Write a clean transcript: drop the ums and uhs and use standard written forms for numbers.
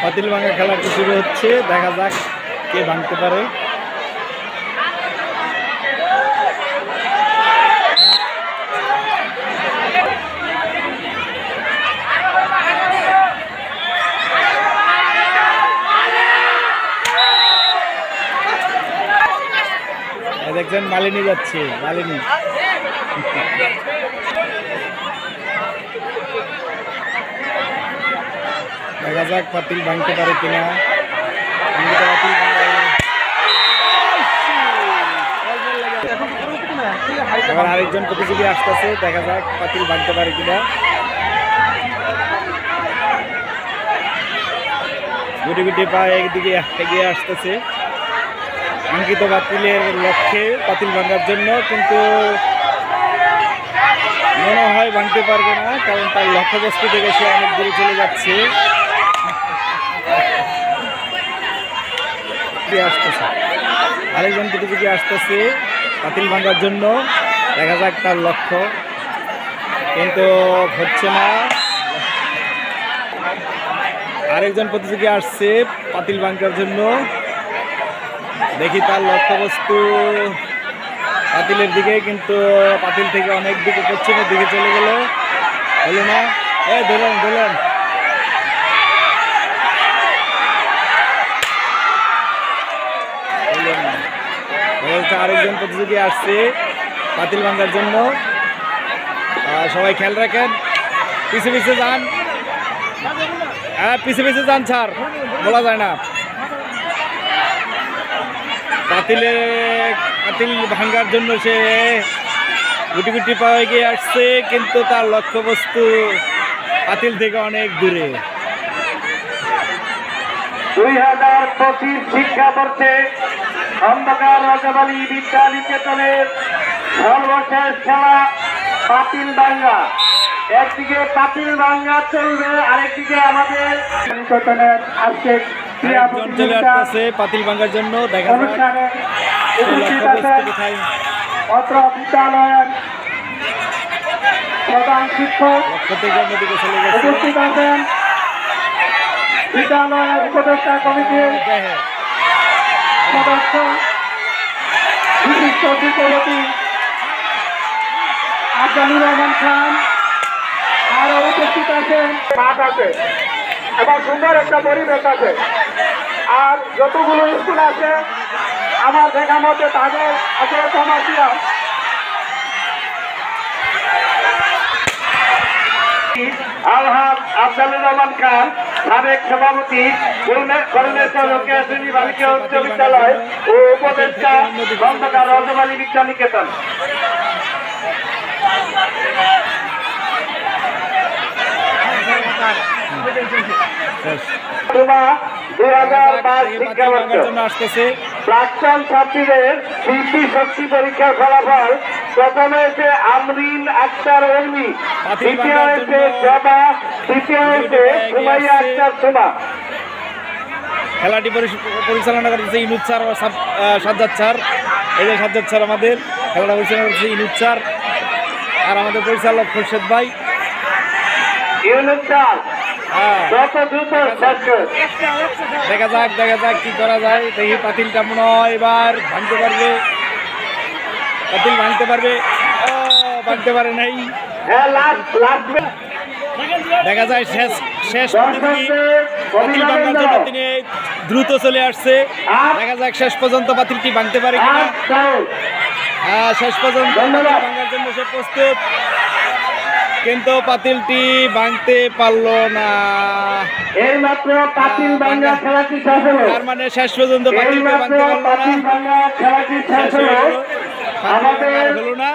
পাতিল ভাঙা খেলাটি শুরু হচ্ছে, দেখা যাক কে ভাঙতে পারে। দেখছেন মালিনী যাচ্ছে, মালিনী দেখা যাক পাতিল ভাঙতে পারে কিনা। এবার আরেকজন প্রতিযোগী আসতেছে, দেখা যাক পাতিল ভাঙতে পারে কিনা। গুটি গুটি পা একদিকে এগিয়ে আসতেছে অঙ্কিত পাতিলের লক্ষ্যে, পাতিল ভাঙার জন্য, কিন্তু মনে হয় ভাঙতে পারবে না, কারণ তার লক্ষ্যবস্তু থেকে সে অনেক দূরে চলে যাচ্ছে। আসতেছে আরেকজন প্রতিযোগী আসতেছে পাতিল ভাঙার জন্য, দেখা যাক তার লক্ষ্য, কিন্তু হচ্ছে না। আরেকজন প্রতিযোগী আসছে পাতিল ভাঙার জন্য, দেখি তার লক্ষ্যবস্তু পাতিলের দিকে, কিন্তু পাতিল থেকে অনেক দিকে পশ্চিমের দিকে চলে গেল, হলো না। ধরলেন আরেকজন প্রতিযোগী আসছে পাতিল ভাঙার জন্য। সবাই খেয়াল রাখেন, পিছে পিছে যান, পিছে পিছে যান স্যার, বলা যায় না। পাতিল ভাঙার জন্য সে গুটি গুটি পাওয়া গিয়ে আসছে, কিন্তু তার লক্ষ্যবস্তু পাতিল থেকে অনেক দূরে। 2025 শিক্ষাবর্ষে খন্দকার রজবালী বিদ্যানিকেতনের সর্বশেষ খেলা পাতিল ভাঙ্গা। একদিকে পাতিল ভাঙ্গা চলবে, আরেকদিকে আমাদের নিকেতনের আজকে পাতিল ভাঙার জন্য দেখা অনুষ্ঠানে উপস্থিত আছেন অত্র বিদ্যালয়ের প্রধান শিক্ষক, উপস্থিত আছেন বিদ্যালয়ের উপদেষ্টা কমিটির সদস্য, বিশিষ্ট শিক্ষার্থী আফজালুর রহমান খান, আরো উপস্থিত আছেন। মাঠ আছে এবং সুন্দর একটা পরিবেশ আছে, আর যতগুলো স্কুল আছে আমার দেখা মতে তাদের আসলে কমার্শিয়াল। আলহাজ আফজালুর রহমান খান, সাবেক সভাপতি বালিকা উচ্চ বিদ্যালয় ও উপদেষ্টা খন্দকার রজবালী বিদ্যানিকেতন। প্রাক্তন ছাত্রীদের শিল্পী শক্তি পরীক্ষার ফলাফল: প্রথমে হয়েছে আমরিন আক্তার উর্মি, দ্বিতীয় হয়েছে জবা, তৃতীয় হয়েছে সুমাইয়া আক্তার সুমা। খেলাটি পরিচালনা করতেছে ইনুজ স্যার ও সাজ্জাদ স্যার। এই যে সাজ্জাদ স্যার আমাদের খেলাটা পরিচালনা করতেছে, ইনুজ স্যার, আর আমাদের পরিচালক খোরশেদ ভাই। দেখা যাক কি করা যায়। দেখি পাতিলটা মনে হয় এবার ভাঙতে পারবে, পাতিল ভাঙতে পারবে, ভাঙতে পারে নাই। দেখা যায় শেষ পাতিল ভাঙার জন্য তিনি দ্রুত চলে আসছে। দেখা যাক শেষ পর্যন্ত পাতিলটি ভাঙতে পারে কিনা। শেষ পর্যন্ত ভাঙার জন্য সে প্রস্তুত, কিন্তু পাতিলটি ভাঙতে পারলো না। এইমাত্র পাতিল ভাঙা খেলাটি শেষ হলো, তার মানে শেষ পর্যন্ত পাতিলটি ভাঙতে পারলো না, খেলাটি শেষ হলো। হলো না।